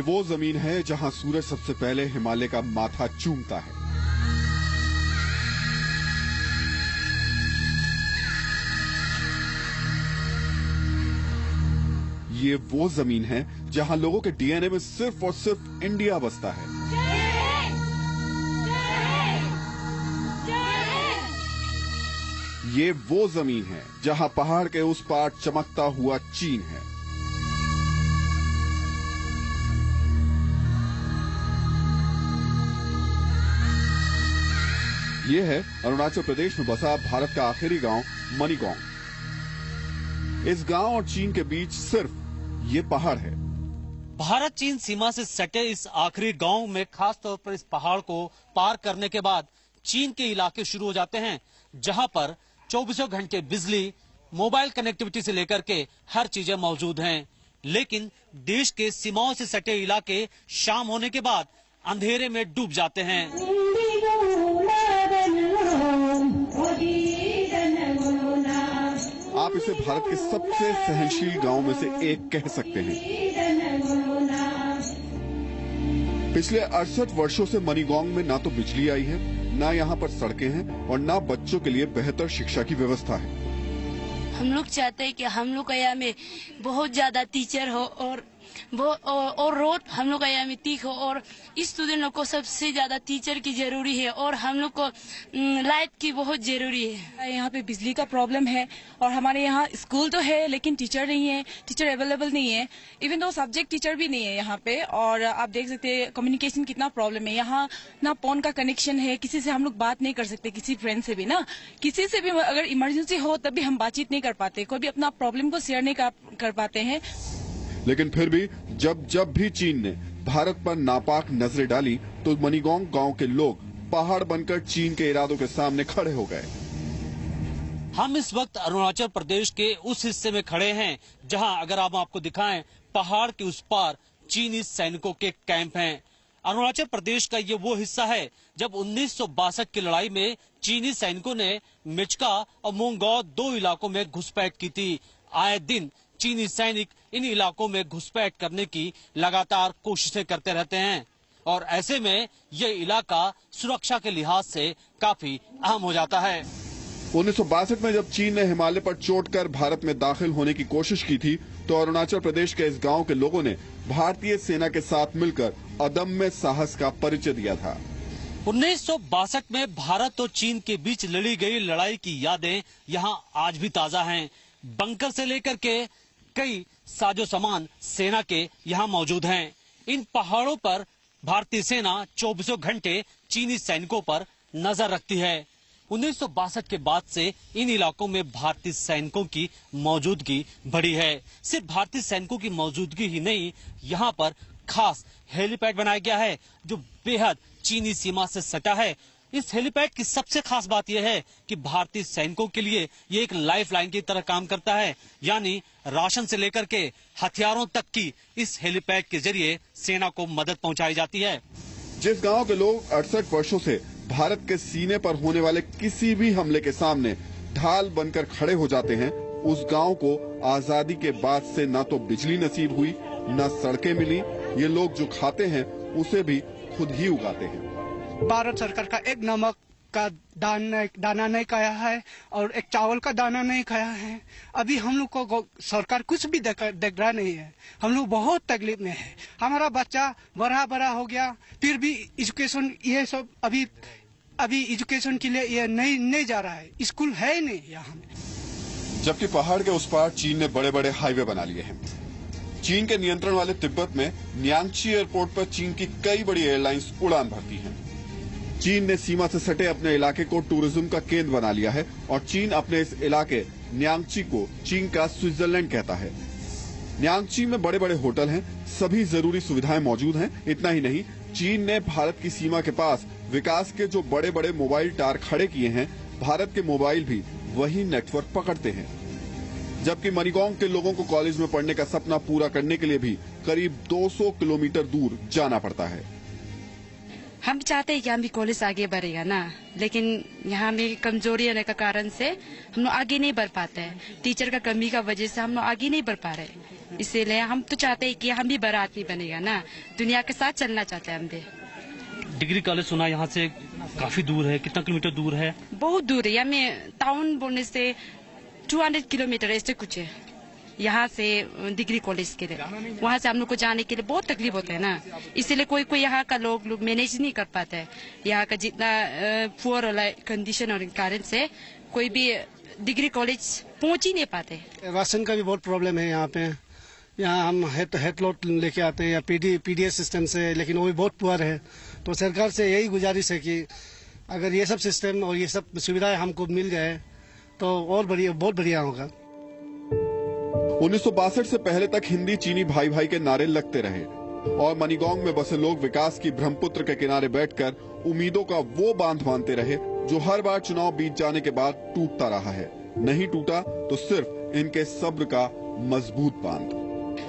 वो जमीन है जहां सूरज सबसे पहले हिमालय का माथा चूमता है। ये वो जमीन है जहां लोगों के डीएनए में सिर्फ और सिर्फ इंडिया बसता है। ये वो जमीन है जहां पहाड़ के उस पार चमकता हुआ चीन है। ये है अरुणाचल प्रदेश में बसा भारत का आखिरी गांव मनीगोंग। इस गांव और चीन के बीच सिर्फ ये पहाड़ है। भारत चीन सीमा से सटे इस आखिरी गांव में खास तौर पर इस पहाड़ को पार करने के बाद चीन के इलाके शुरू हो जाते हैं, जहां पर 24 घंटे बिजली, मोबाइल कनेक्टिविटी से लेकर के हर चीजें मौजूद हैं। लेकिन देश के सीमाओं से सटे इलाके शाम होने के बाद अंधेरे में डूब जाते हैं। आप इसे भारत के सबसे सहनशील गांव में से एक कह सकते हैं। पिछले 68 वर्षों से मनीगोंग में ना तो बिजली आई है, ना यहाँ पर सड़कें हैं और ना बच्चों के लिए बेहतर शिक्षा की व्यवस्था है। हम लोग चाहते हैं कि हम लोग का यहाँ में बहुत ज्यादा टीचर हो और रोड हम लोग का यहाँ में ठीक हो, और स्टूडेंट लोग को सबसे ज्यादा टीचर की जरूरी है और हम लोग को लाइट की बहुत जरूरी है। यहाँ पे बिजली का प्रॉब्लम है और हमारे यहाँ स्कूल तो है लेकिन टीचर नहीं है, टीचर अवेलेबल नहीं है। इवन दो सब्जेक्ट टीचर भी नहीं है यहाँ पे। और आप देख सकते हैं कम्युनिकेशन कितना प्रॉब्लम है। यहाँ ना फोन का कनेक्शन है, किसी से हम लोग बात नहीं कर सकते, किसी फ्रेंड से भी ना, किसी से भी अगर इमरजेंसी हो तब भी हम बातचीत नहीं कर पाते, कोई भी अपना प्रॉब्लम को शेयर नहीं कर पाते हैं। लेकिन फिर भी जब भी चीन ने भारत पर नापाक नजरें डाली तो मनीगोंग गांव के लोग पहाड़ बनकर चीन के इरादों के सामने खड़े हो गए। हम इस वक्त अरुणाचल प्रदेश के उस हिस्से में खड़े हैं जहां अगर हम आपको दिखाएं, पहाड़ के उस पार चीनी सैनिकों के कैंप हैं। अरुणाचल प्रदेश का ये वो हिस्सा है जब 1962 की लड़ाई में चीनी सैनिकों ने मिचका और मोंगौ 2 इलाकों में घुसपैठ की थी। आए दिन चीनी सैनिक इन इलाकों में घुसपैठ करने की लगातार कोशिशें करते रहते हैं और ऐसे में ये इलाका सुरक्षा के लिहाज से काफी अहम हो जाता है। 1962 में जब चीन ने हिमालय पर चोट कर भारत में दाखिल होने की कोशिश की थी तो अरुणाचल प्रदेश के इस गांव के लोगों ने भारतीय सेना के साथ मिलकर अदम्य साहस का परिचय दिया था। 1962 में भारत और चीन के बीच लड़ी गई लड़ाई की यादें यहाँ आज भी ताजा हैं। बंकर से लेकर के कई साजो सामान सेना के यहाँ मौजूद हैं। इन पहाड़ों पर भारतीय सेना 24 घंटे चीनी सैनिकों पर नजर रखती है। 1962 के बाद से इन इलाकों में भारतीय सैनिकों की मौजूदगी बढ़ी है। सिर्फ भारतीय सैनिकों की मौजूदगी ही नहीं, यहाँ पर खास हेलीपैड बनाया गया है जो बेहद चीनी सीमा से सटा है। इस हेलीपैड की सबसे खास बात यह है कि भारतीय सैनिकों के लिए ये एक लाइफलाइन की तरह काम करता है, यानी राशन से लेकर के हथियारों तक की इस हेलीपैड के जरिए सेना को मदद पहुंचाई जाती है। जिस गांव के लोग 68 वर्षों से भारत के सीने पर होने वाले किसी भी हमले के सामने ढाल बनकर खड़े हो जाते हैं, उस गांव को आजादी के बाद से न तो बिजली नसीब हुई, न सड़कें मिली। ये लोग जो खाते हैं उसे भी खुद ही उगाते हैं। भारत सरकार का एक नमक का दाना नहीं खाया है और एक चावल का दाना नहीं खाया है। अभी हम लोग को सरकार कुछ भी देख रहा नहीं है। हम लोग बहुत तकलीफ में है। हमारा बच्चा बड़ा हो गया, फिर भी एजुकेशन ये सब अभी एजुकेशन के लिए ये नहीं जा रहा है। स्कूल है ही नहीं यहाँ में। जबकि पहाड़ के उस पार चीन ने बड़े बड़े हाईवे बना लिए हैं। चीन के नियंत्रण वाले तिब्बत में न्यांगची एयरपोर्ट पर चीन की कई बड़ी एयरलाइंस उड़ान भरती हैं। चीन ने सीमा से सटे अपने इलाके को टूरिज्म का केंद्र बना लिया है और चीन अपने इस इलाके न्यांगची को चीन का स्विट्जरलैंड कहता है। न्यांगची में बड़े बड़े होटल हैं, सभी जरूरी सुविधाएं मौजूद हैं। इतना ही नहीं, चीन ने भारत की सीमा के पास विकास के जो बड़े बड़े मोबाइल टावर खड़े किए हैं, भारत के मोबाइल भी वही नेटवर्क पकड़ते हैं। जबकि मनीगोंग के लोगों को कॉलेज में पढ़ने का सपना पूरा करने के लिए भी करीब 200 किलोमीटर दूर जाना पड़ता है। हम चाहते हैं कि हम भी कॉलेज आगे बढ़ेगा ना, लेकिन यहाँ में कमजोरी होने का कारण से हम लोग आगे नहीं बढ़ पाते हैं। टीचर का कमी का वजह से हम लोग आगे नहीं बढ़ पा रहे। इसीलिए हम तो चाहते हैं कि हम भी बड़ा आदमी बनेगा ना, दुनिया के साथ चलना चाहते हैं हम भी। डिग्री कॉलेज सुना यहाँ से काफी दूर है, कितना किलोमीटर दूर है? बहुत दूर है, हमें टाउन बोलने से 200 किलोमीटर ऐसे कुछ है यहाँ से डिग्री कॉलेज के लिए। वहाँ से हम लोग को जाने के लिए बहुत तकलीफ होता है ना, इसीलिए कोई कोई यहाँ का लोग मैनेज नहीं कर पाते हैं। यहाँ का जितना पुअर वाला कंडीशन और कारण से कोई भी डिग्री कॉलेज पहुँच ही नहीं पाते। राशन का भी बहुत प्रॉब्लम है यहाँ पे। यहाँ हम हेड लोड लेके आते हैं या पीडीएस सिस्टम से, लेकिन वो भी बहुत पुअर है। तो सरकार से यही गुजारिश है कि अगर ये सब सिस्टम और ये सब सुविधाएं हमको मिल जाए तो और बढ़िया, बहुत बढ़िया होगा। 1962 से पहले तक हिंदी चीनी भाई भाई के नारे लगते रहे और मनीगोंग में बसे लोग विकास की ब्रह्मपुत्र के किनारे बैठकर उम्मीदों का वो बांध बांधते रहे जो हर बार चुनाव बीत जाने के बाद टूटता रहा है। नहीं टूटा तो सिर्फ इनके सब्र का मजबूत बांध।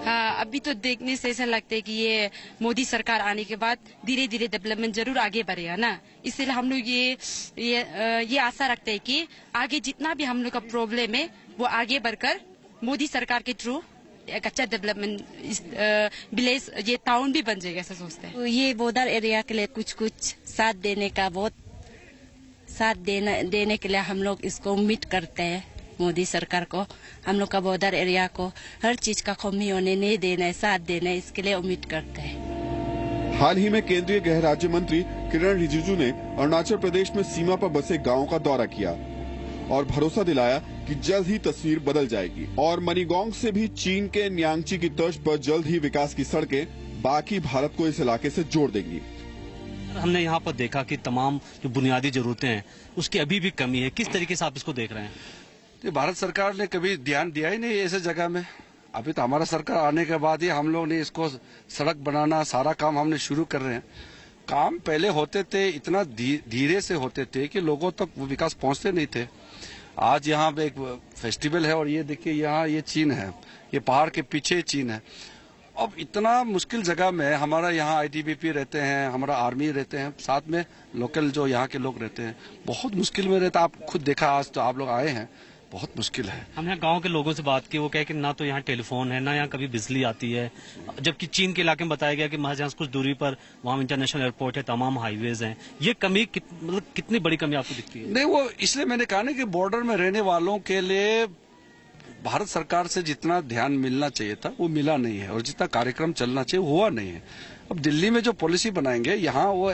हाँ, अभी तो देखने से ऐसा लगता है कि ये मोदी सरकार आने के बाद धीरे धीरे डेवलपमेंट जरूर आगे बढ़ेगा ना, इसलिए हम लोग ये आशा रखते हैं कि आगे जितना भी हम लोग का प्रॉब्लम है वो आगे बढ़कर मोदी सरकार के थ्रू एक अच्छा डेवलपमेंट विलेज ये टाउन भी बन जाएगा, ऐसा सोचते हैं। ये बॉर्डर एरिया के लिए कुछ साथ देने का, बहुत साथ देने के लिए हम लोग इसको उम्मीद करते हैं मोदी सरकार को। हम लोग का बॉर्डर एरिया को हर चीज का कमी होने नहीं देना, साथ देना, इसके लिए उम्मीद करते हैं। हाल ही में केंद्रीय गृह राज्य मंत्री किरण रिजिजू ने अरुणाचल प्रदेश में सीमा पर बसे गांवों का दौरा किया और भरोसा दिलाया कि जल्द ही तस्वीर बदल जाएगी और मनीगोंग से भी चीन के न्यांगची की तर्ज पर जल्द ही विकास की सड़कें बाकी भारत को इस इलाके से जोड़ देंगी। हमने यहाँ पर देखा कि तमाम जो बुनियादी जरूरतें हैं उसकी अभी भी कमी है, किस तरीके से आप इसको देख रहे हैं? तो भारत सरकार ने कभी ध्यान दिया ही नहीं ऐसे जगह में। अभी तो हमारा सरकार आने के बाद ही हम लोग ने इसको सड़क बनाना सारा काम हमने शुरू कर रहे हैं। काम पहले होते थे, इतना धीरे से होते थे कि लोगों तक वो विकास पहुंचते नहीं थे। आज यहाँ पे एक फेस्टिवल है और ये देखिए यहाँ ये चीन है, ये पहाड़ के पीछे चीन है। अब इतना मुश्किल जगह में हमारा यहाँ आईटीबीपी रहते हैं, हमारा आर्मी रहते हैं, साथ में लोकल जो यहाँ के लोग रहते हैं, बहुत मुश्किल में रहता। आप खुद देखा, आज तो आप लोग आए हैं, बहुत मुश्किल है। हम यहाँ गांव के लोगों से बात की, वो कहे कि ना तो यहाँ टेलीफोन है, ना यहाँ कभी बिजली आती है, जबकि चीन के इलाके में बताया गया कि महज यहाँ कुछ दूरी पर वहाँ इंटरनेशनल एयरपोर्ट है, तमाम हाईवेज हैं। ये कमी मतलब कितनी बड़ी कमी आपको दिखती है? नहीं, वो इसलिए मैंने कहा ना कि बॉर्डर में रहने वालों के लिए भारत सरकार से जितना ध्यान मिलना चाहिए था वो मिला नहीं है और जितना कार्यक्रम चलना चाहिए हुआ नहीं है। अब दिल्ली में जो पॉलिसी बनाएंगे यहाँ वो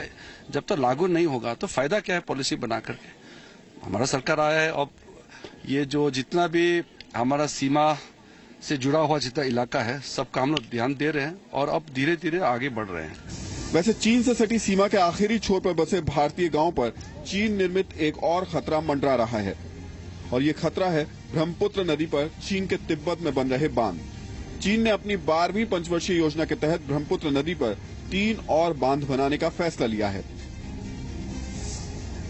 जब तक लागू नहीं होगा तो फायदा क्या है पॉलिसी बना करके। हमारा सरकार आया है, अब ये जो जितना भी हमारा सीमा से जुड़ा हुआ जितना इलाका है सबका हम लोग ध्यान दे रहे हैं और अब धीरे धीरे आगे बढ़ रहे हैं। वैसे चीन से सटी सीमा के आखिरी छोर पर बसे भारतीय गांवों पर चीन निर्मित एक और खतरा मंडरा रहा है और ये खतरा है ब्रह्मपुत्र नदी पर चीन के तिब्बत में बन रहे बांध। चीन ने अपनी 12वीं पंचवर्षीय योजना के तहत ब्रह्मपुत्र नदी पर 3 और बांध बनाने का फैसला लिया है।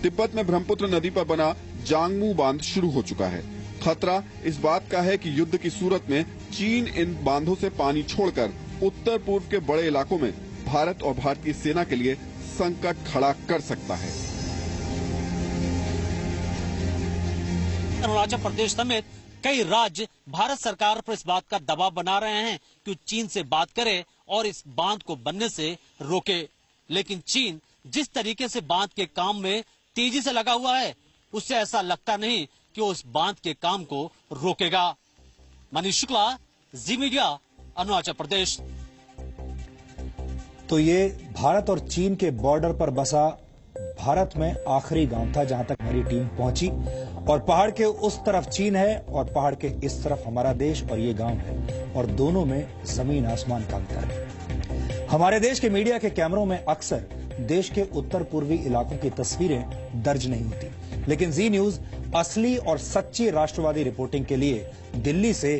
तिब्बत में ब्रह्मपुत्र नदी पर बना जांगमू बांध शुरू हो चुका है। खतरा इस बात का है कि युद्ध की सूरत में चीन इन बांधों से पानी छोड़कर उत्तर पूर्व के बड़े इलाकों में भारत और भारतीय सेना के लिए संकट खड़ा कर सकता है। अरुणाचल प्रदेश समेत कई राज्य भारत सरकार पर इस बात का दबाव बना रहे हैं कि चीन से बात करे और इस बांध को बनने से रोके, लेकिन चीन जिस तरीके से बांध के काम में तेजी से लगा हुआ है उससे ऐसा लगता नहीं कि वो उस बांध के काम को रोकेगा। मनीष शुक्ला, जी मीडिया, अरुणाचल प्रदेश। तो ये भारत और चीन के बॉर्डर पर बसा भारत में आखिरी गांव था जहां तक हमारी टीम पहुंची और पहाड़ के उस तरफ चीन है और पहाड़ के इस तरफ हमारा देश और ये गांव है और दोनों में जमीन आसमान का अंतर है। हमारे देश के मीडिया के कैमरों में अक्सर देश के उत्तर पूर्वी इलाकों की तस्वीरें दर्ज नहीं होती, लेकिन जी न्यूज असली और सच्ची राष्ट्रवादी रिपोर्टिंग के लिए दिल्ली से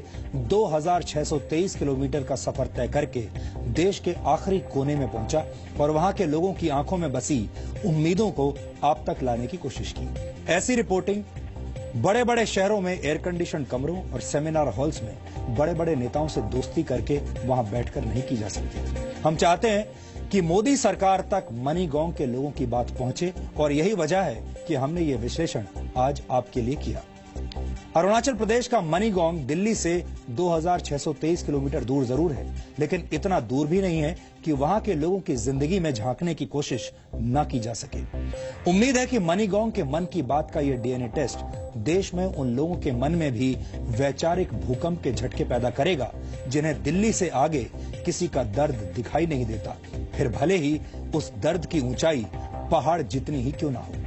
2623 किलोमीटर का सफर तय करके देश के आखिरी कोने में पहुंचा और वहां के लोगों की आंखों में बसी उम्मीदों को आप तक लाने की कोशिश की। ऐसी रिपोर्टिंग बड़े बड़े शहरों में एयर कंडीशन कमरों और सेमिनार हॉल्स में बड़े बड़े नेताओं से दोस्ती करके वहां बैठकर नहीं की जा सकती। हम चाहते हैं कि मोदी सरकार तक मनीगोंग के लोगों की बात पहुंचे और यही वजह है कि हमने ये विश्लेषण आज आपके लिए किया। अरुणाचल प्रदेश का मनीगोंग दिल्ली से 2623 किलोमीटर दूर जरूर है, लेकिन इतना दूर भी नहीं है कि वहां के लोगों की जिंदगी में झांकने की कोशिश न की जा सके। उम्मीद है कि मनीगोंग के मन की बात का यह डीएनए टेस्ट देश में उन लोगों के मन में भी वैचारिक भूकंप के झटके पैदा करेगा जिन्हें दिल्ली से आगे किसी का दर्द दिखाई नहीं देता, फिर भले ही उस दर्द की ऊंचाई पहाड़ जितनी ही क्यों ना हो।